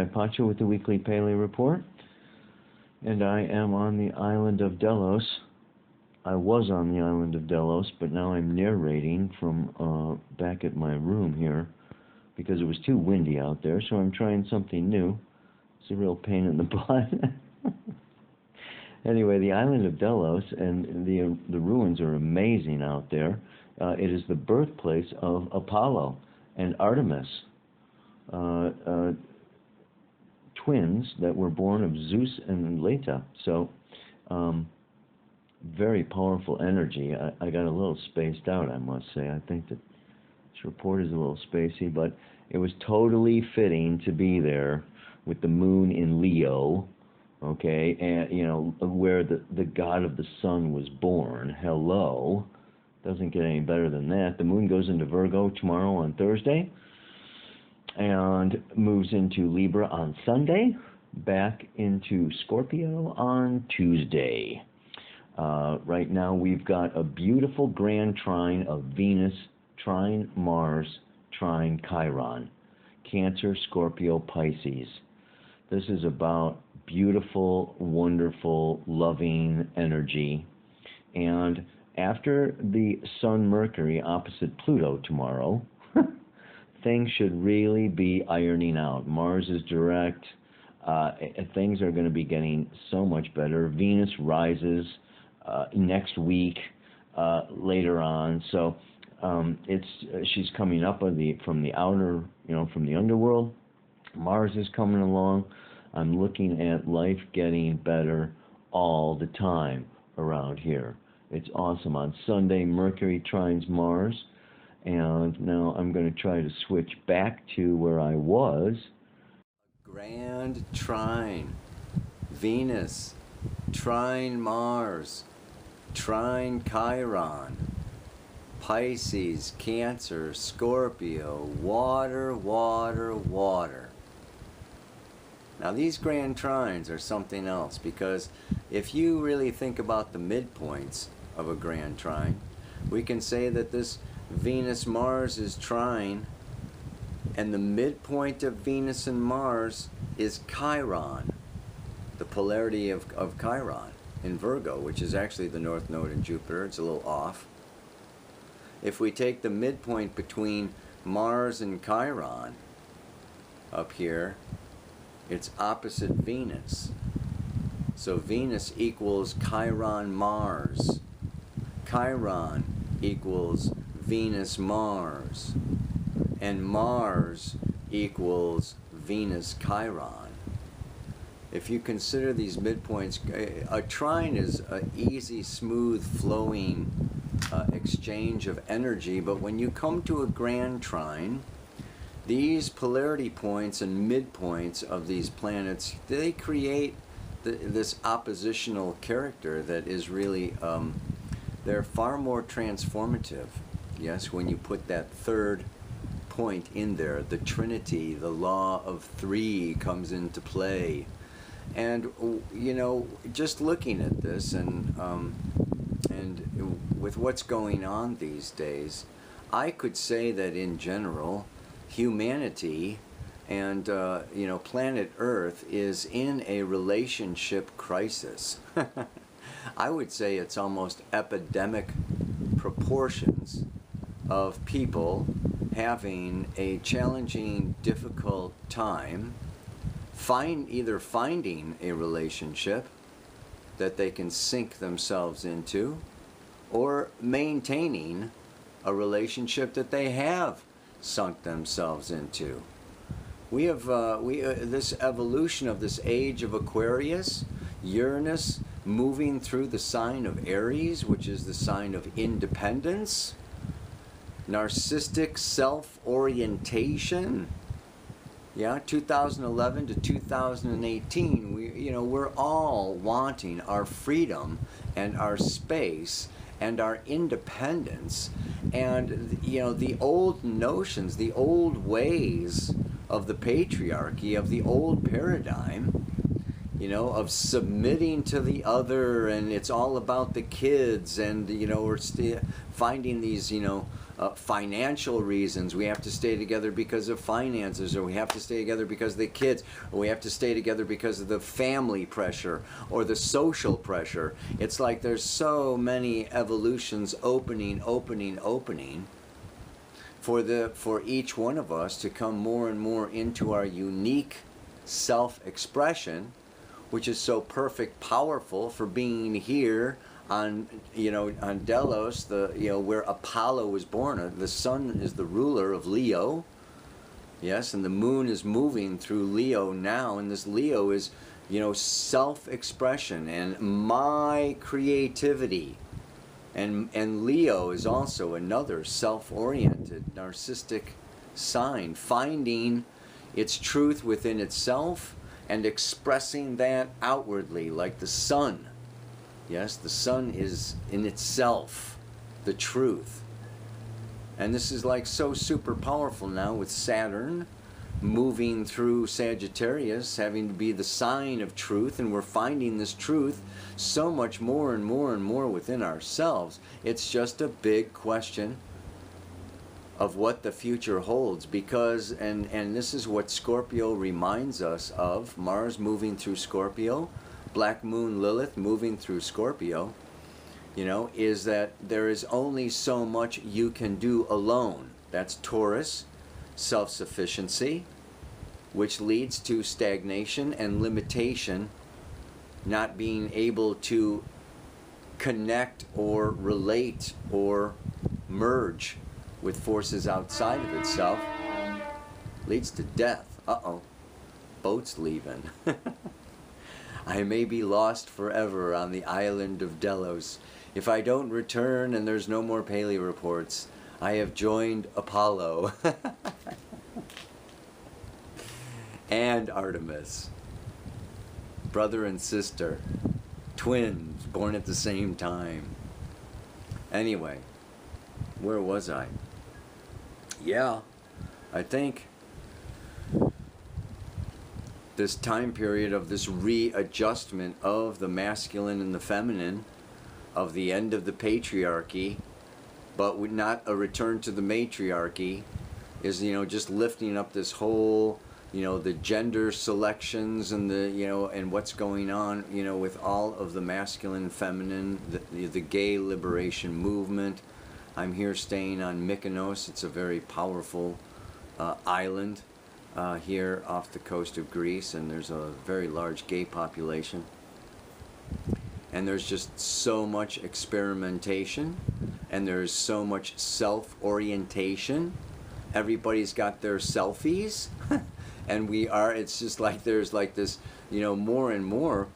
Guy Pacho with the Weekly Paleo Report, and I am on the island of Delos. I was on the island of Delos, but now I'm narrating from back at my room here because it was too windy out there, so I'm trying something new. It's a real pain in the butt. Anyway, the island of Delos, and the ruins are amazing out there. It is the birthplace of Apollo and Artemis, twins that were born of Zeus and Leta. So, very powerful energy. I got a little spaced out, I must say. I think that this report is a little spacey, but it was totally fitting to be there with the moon in Leo, okay, and, you know, where the god of the sun was born. Hello. Doesn't get any better than that. The moon goes into Virgo tomorrow on Thursday and moves into Libra on Sunday, back into Scorpio on Tuesday. Right now we've got a beautiful grand trine of Venus, trine Mars, trine Chiron, Cancer, Scorpio, Pisces. This is about beautiful, wonderful, loving energy. And after the Sun-Mercury opposite Pluto tomorrow, things should really be ironing out. Mars is direct. Things are going to be getting so much better. Venus rises next week, later on. So she's coming up from the outer, from the underworld. Mars is coming along. I'm looking at life getting better all the time around here. It's awesome. On Sunday, Mercury trines Mars, and now I'm going to try to switch back to where I was. Grand trine, Venus, trine Mars, trine Chiron, Pisces, Cancer, Scorpio, water, water, water. Now these grand trines are something else, because if you really think about the midpoints of a grand trine, we can say that this Venus-Mars is trine, and the midpoint of Venus and Mars is Chiron, the polarity of Chiron in Virgo, which is actually the north node in Jupiter. It's a little off. If we take the midpoint between Mars and Chiron up here, it's opposite Venus. So Venus equals Chiron Mars. Chiron equals Venus Mars. And Mars equals Venus Chiron. If you consider these midpoints, a trine is an easy, smooth, flowing exchange of energy, but when you come to a grand trine, these polarity points and midpoints of these planets, they create this oppositional character that is really, they're far more transformative. Yes, when you put that third point in there, the Trinity, the law of three comes into play. And, just looking at this and with what's going on these days, I could say that in general, humanity and planet Earth is in a relationship crisis. I would say it's almost epidemic proportions of people having a challenging, difficult time either finding a relationship that they can sink themselves into, or maintaining a relationship that they have sunk themselves into. We have this evolution of this age of Aquarius, Uranus moving through the sign of Aries, which is the sign of independence, narcissistic self-orientation. Yeah, 2011 to 2018, we're all wanting our freedom and our space and our independence, and the old notions, the old ways of the patriarchy, of the old paradigm, you know, of submitting to the other, and it's all about the kids, and, you know, we're finding these, you know, financial reasons. We have to stay together because of finances, or we have to stay together because of the kids, or we have to stay together because of the family pressure or the social pressure. It's like there's so many evolutions opening for each one of us to come more and more into our unique self-expression, which is so perfect, powerful for being here on, you know, on Delos, the, you know, where Apollo was born. The sun is the ruler of Leo, yes, and the moon is moving through Leo now, and this Leo is, you know, self-expression and my creativity. And Leo is also another self-oriented, narcissistic sign, finding its truth within itself and expressing that outwardly, like the sun. Yes, the sun is in itself the truth. And this is like so super powerful now with Saturn moving through Sagittarius, having to be the sign of truth, and we're finding this truth so much more and more and more within ourselves. It's just a big question of what the future holds, because, and this is what Scorpio reminds us of, Mars moving through Scorpio, Black Moon Lilith moving through Scorpio, you know, is that there is only so much you can do alone. That's Taurus, self-sufficiency, which leads to stagnation and limitation, not being able to connect or relate or merge with forces outside of itself, leads to death. Uh-oh, boat's leaving. I may be lost forever on the island of Delos. If I don't return and there's no more paleo reports, I have joined Apollo and Artemis, brother and sister, twins born at the same time. Anyway, where was I? Yeah, I think this time period of this readjustment of the masculine and the feminine, of the end of the patriarchy, but not a return to the matriarchy, is, you know, just lifting up this whole, you know, the gender selections and the, you know, and what's going on, you know, with all of the masculine, feminine, the gay liberation movement. I'm here staying on Mykonos. It's a very powerful island here off the coast of Greece, and there's a very large gay population. And there's just so much experimentation, and there's so much self-orientation. Everybody's got their selfies, and it's just like there's like this, you know, more and more,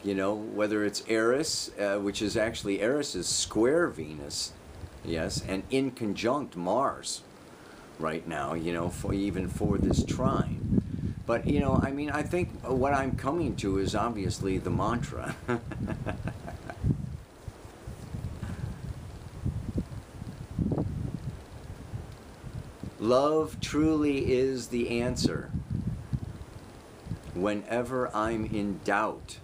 you know, whether it's Eris, which is actually, Eris is square Venus, yes, and in conjunct Mars right now, you know, even for this trine. But, you know, I mean, I think what I'm coming to is obviously the mantra. Love truly is the answer. Whenever I'm in doubt,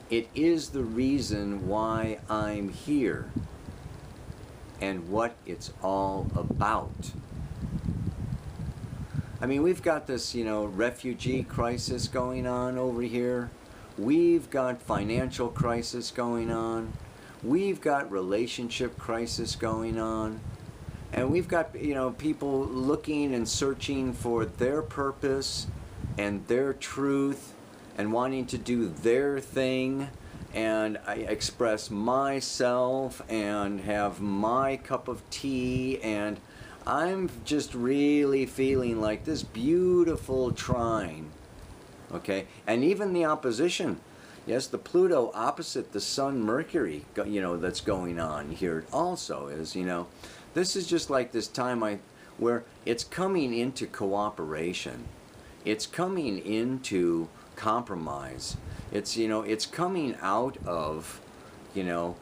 it is the reason why I'm here and what it's all about. I mean, we've got this, you know, refugee crisis going on over here. We've got financial crisis going on. We've got relationship crisis going on. And we've got, you know, people looking and searching for their purpose and their truth and wanting to do their thing. And I express myself and have my cup of tea, and I'm just really feeling like this beautiful trine, okay? And even the opposition, yes, the Pluto opposite the Sun, Mercury, you know, that's going on here also is, you know, this is just like this time where it's coming into cooperation. It's coming into compromise. It's, you know, it's coming out of, you know,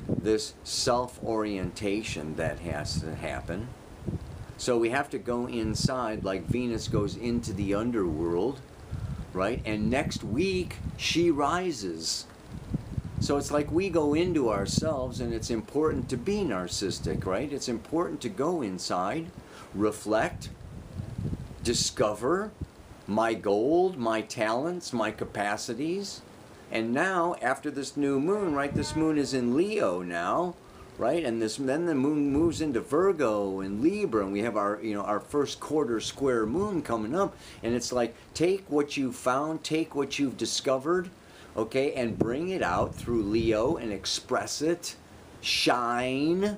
this self-orientation that has to happen. So we have to go inside, like Venus goes into the underworld, right? And next week she rises. So it's like we go into ourselves, and it's important to be narcissistic, right? It's important to go inside, reflect, discover my gold, my talents, my capacities. And now, after this new moon, right, this moon is in Leo now, right? And then the moon moves into Virgo and Libra, and we have our, our first quarter square moon coming up. And it's like, take what you've found, take what you've discovered, okay, and bring it out through Leo and express it, shine,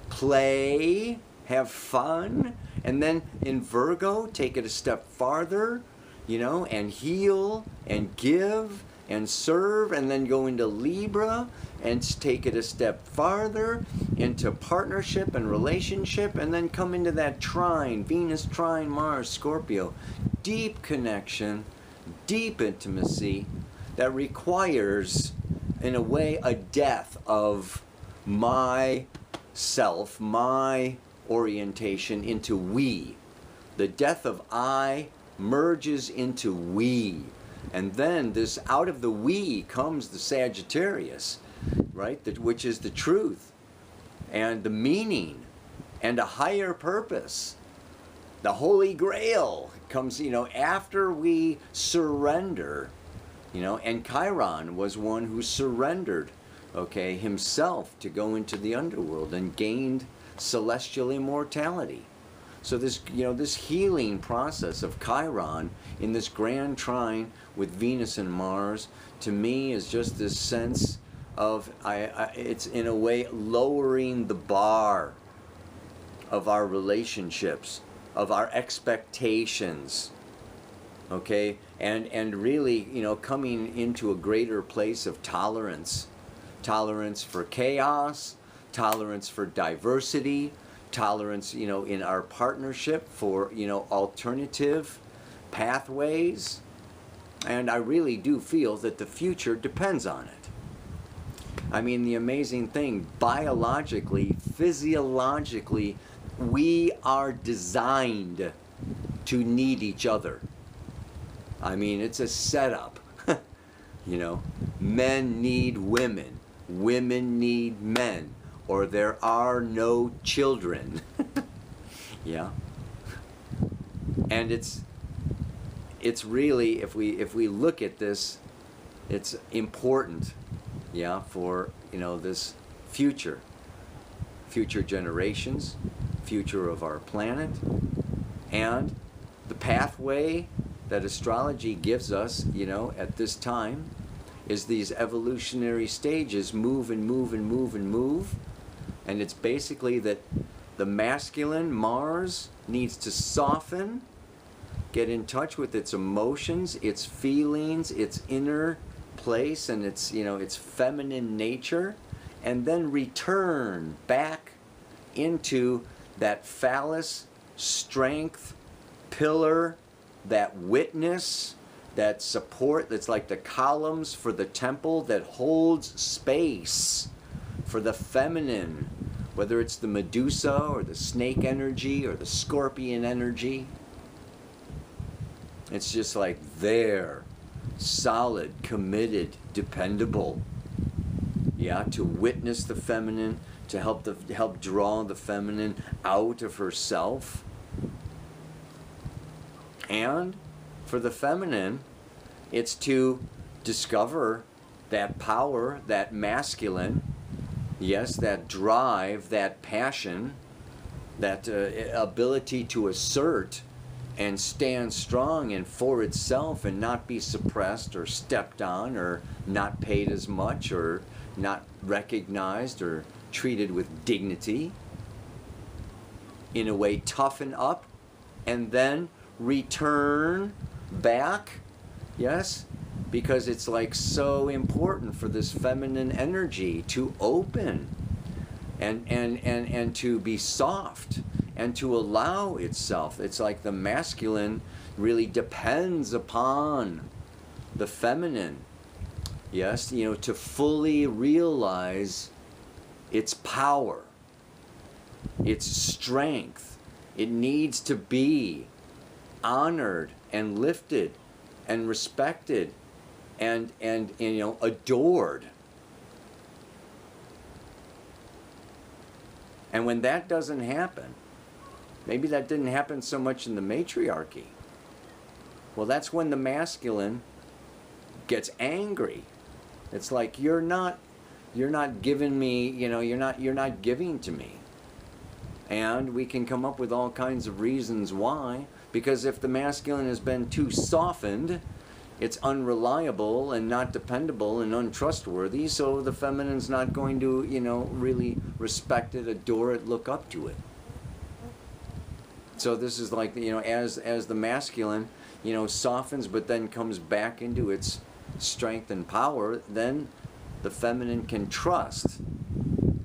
play, have fun. And then in Virgo, take it a step farther, and heal and give and serve, and then go into Libra and take it a step farther into partnership and relationship, and then come into that trine, Venus trine Mars, Scorpio. Deep connection, deep intimacy that requires, in a way, a death of my self, my orientation into we. The death of I merges into we. And then this, out of the we comes the Sagittarius, right? Which is the truth and the meaning and a higher purpose. The Holy Grail comes, after we surrender, and Chiron was one who surrendered, okay, himself to go into the underworld and gained celestial immortality. So this, this healing process of Chiron in this grand trine with Venus and Mars, to me, is just this sense of, it's in a way lowering the bar of our relationships, of our expectations, okay, and really, coming into a greater place of tolerance for chaos, tolerance for diversity, tolerance, in our partnership for, alternative pathways. And I really do feel that the future depends on it. I mean, the amazing thing, biologically, physiologically, we are designed to need each other. I mean, it's a setup. Men need women, women need men, or there are no children. Yeah. And it's really, if we look at this, it's important, yeah, for, this future generations, future of our planet, and the pathway that astrology gives us, at this time, is these evolutionary stages, move and move and move and move. And it's basically that the masculine, Mars, needs to soften, get in touch with its emotions, its feelings, its inner place, and its, its feminine nature, and then return back into that phallus, strength, pillar, that witness, that support that's like the columns for the temple that holds space for the feminine, whether it's the Medusa or the snake energy or the scorpion energy. It's just like there, solid, committed, dependable. Yeah, to witness the feminine, to help draw the feminine out of herself. And for the feminine, it's to discover that power, that masculine, yes, that drive, that passion, that ability to assert and stand strong and for itself and not be suppressed or stepped on or not paid as much or not recognized or treated with dignity. In a way, toughen up and then return back, yes, because it's like so important for this feminine energy to open and to be soft and to allow itself. It's like the masculine really depends upon the feminine, yes, to fully realize its power, its strength. It needs to be honored and lifted and respected and you know, adored. And when that doesn't happen, maybe that didn't happen so much in the matriarchy. Well, that's when the masculine gets angry. It's like, you're not giving me, you know, you're not giving to me. And we can come up with all kinds of reasons why. Because if the masculine has been too softened, it's unreliable and not dependable and untrustworthy, so the feminine's not going to, you know, really respect it, adore it, look up to it. So this is like, you know, as the masculine, you know, softens but then comes back into its strength and power, then the feminine can trust.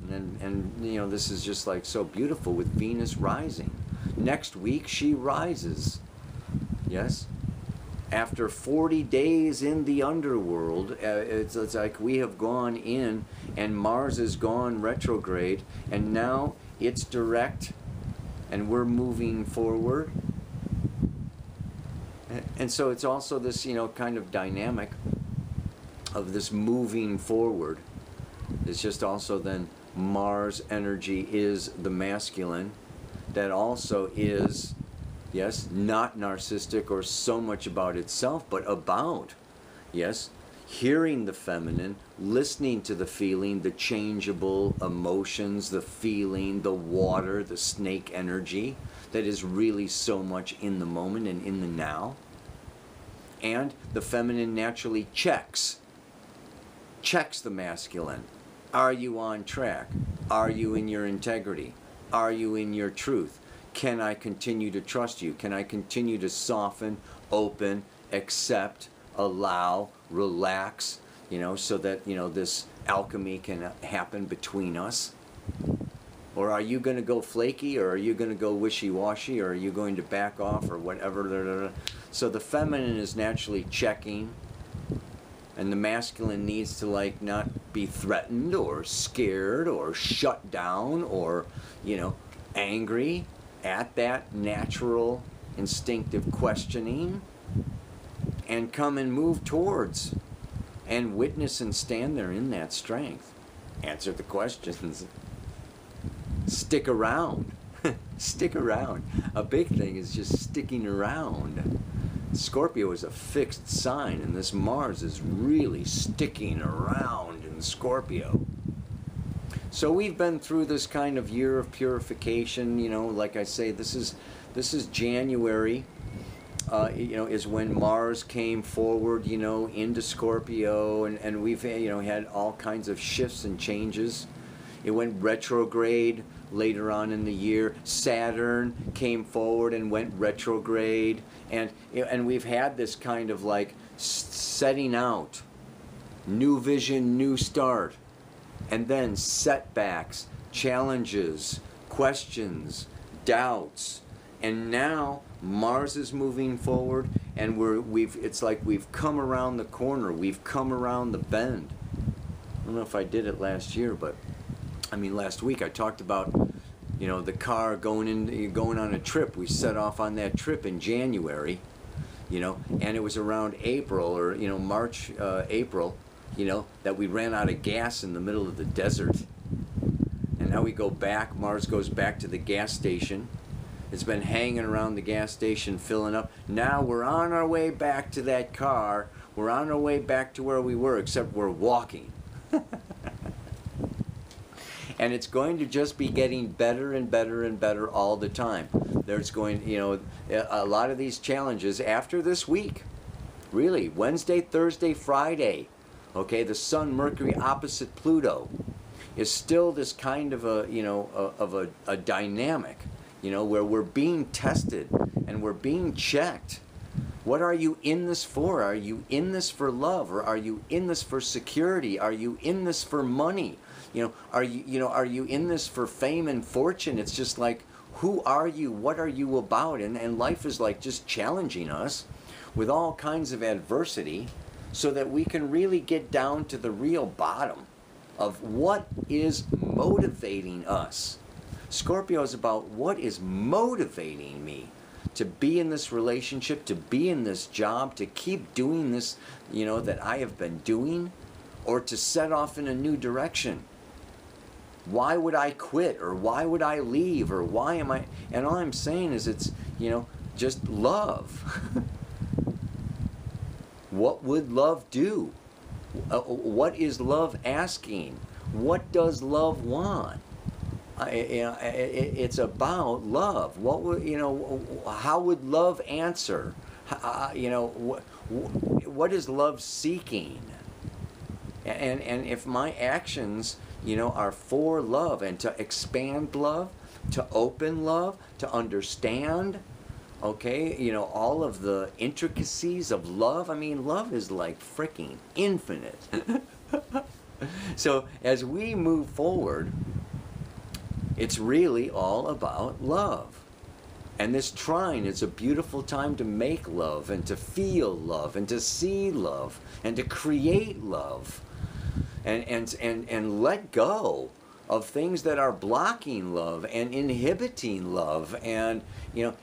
And you know, this is just like so beautiful with Venus rising. Next week she rises. Yes? After 40 days in the underworld, it's like we have gone in and Mars has gone retrograde, and now it's direct and we're moving forward. And so it's also this, you know, kind of dynamic of this moving forward. It's just also then Mars energy is the masculine that also is, yes, not narcissistic or so much about itself, but about, yes, hearing the feminine, listening to the feeling, the changeable emotions, the feeling, the water, the snake energy that is really so much in the moment and in the now. And the feminine naturally checks the masculine. Are you on track? Are you in your integrity? Are you in your truth? Can I continue to trust you? Can I continue to soften, open, accept, allow, relax, you know, so that, you know, this alchemy can happen between us? Or are you going to go flaky, or are you going to go wishy-washy, or are you going to back off, or whatever? So the feminine is naturally checking, and the masculine needs to, like, not be threatened or scared or shut down or, you know, angry at that natural instinctive questioning, and come and move towards and witness and stand there in that strength. Answer the questions. Stick around. Stick around. A big thing is just sticking around. Scorpio is a fixed sign, and this Mars is really sticking around in Scorpio. So we've been through this kind of year of purification. You know, like I say, this is January. You know, is when Mars came forward, you know, into Scorpio, and we've, you know, had all kinds of shifts and changes. It went retrograde later on in the year. Saturn came forward and went retrograde, and we've had this kind of like setting out, new vision, new start, and then setbacks, challenges, questions, doubts, and now Mars is moving forward, and it's like we've come around the corner, we've come around the bend. I don't know if I did it last year, but I mean, last week I talked about, you know, the car going on a trip. We set off on that trip in January, you know, and it was around April, or, you know, March, April, you know, that we ran out of gas in the middle of the desert. And now we go back, Mars goes back to the gas station. It's been hanging around the gas station, filling up. Now we're on our way back to that car. We're on our way back to where we were, except we're walking. And it's going to just be getting better and better and better all the time. There's going, you know, a lot of these challenges after this week, really, Wednesday, Thursday, Friday, okay, the Sun, Mercury opposite Pluto is still this kind of a, you know, of a dynamic, you know, where we're being tested and we're being checked. What are you in this for? Are you in this for love, or are you in this for security? Are you in this for money? You know, are you in this for fame and fortune? It's just like, who are you? What are you about? And life is like just challenging us with all kinds of adversity, so that we can really get down to the real bottom of what is motivating us. Scorpio is about what is motivating me. to be in this relationship, to be in this job, to keep doing this, that I have been doing, or to set off in a new direction? Why would I quit, or why would I leave, or why am I? And all I'm saying is it's, just love. What would love do? What is love asking? What does love want? It's about love. What would, how would love answer? What is love seeking? And if my actions, are for love and to expand love, to open love, to understand, okay, all of the intricacies of love. I mean, love is like freaking infinite. So as we move forward, it's really all about love. And this trine is a beautiful time to make love and to feel love and to see love and to create love and let go of things that are blocking love and inhibiting love. And,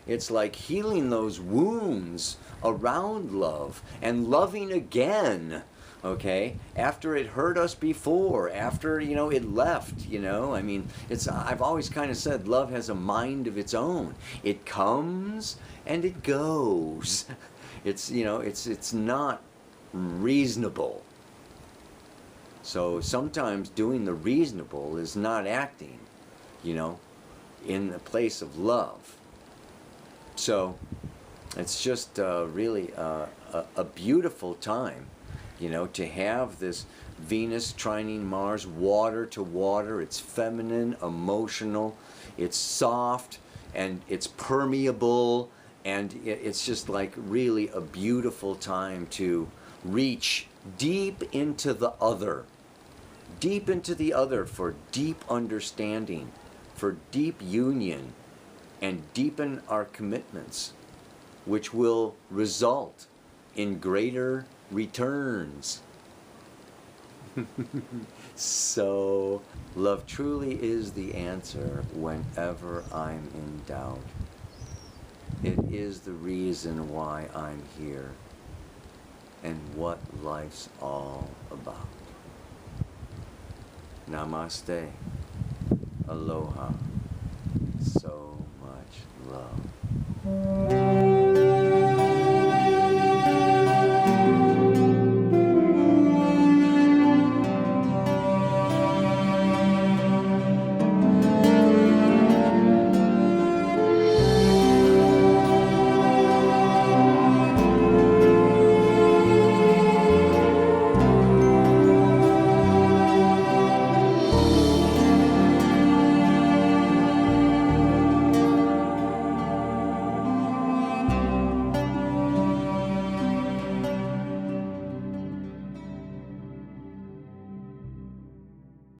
it's like healing those wounds around love and loving again, okay, after it hurt us before, after, it left, I mean, I've always kind of said love has a mind of its own. It comes and it goes. It's, it's not reasonable. So sometimes doing the reasonable is not acting, in the place of love. So it's just really a beautiful time, to have this Venus trining Mars, water to water. It's feminine, emotional, it's soft, and it's permeable, and it's just like really a beautiful time to reach deep into the other. Deep into the other for deep understanding, for deep union, and deepen our commitments, which will result in greater returns. So, love truly is the answer whenever I'm in doubt. It is the reason why I'm here and what life's all about. Namaste. Aloha. So much love.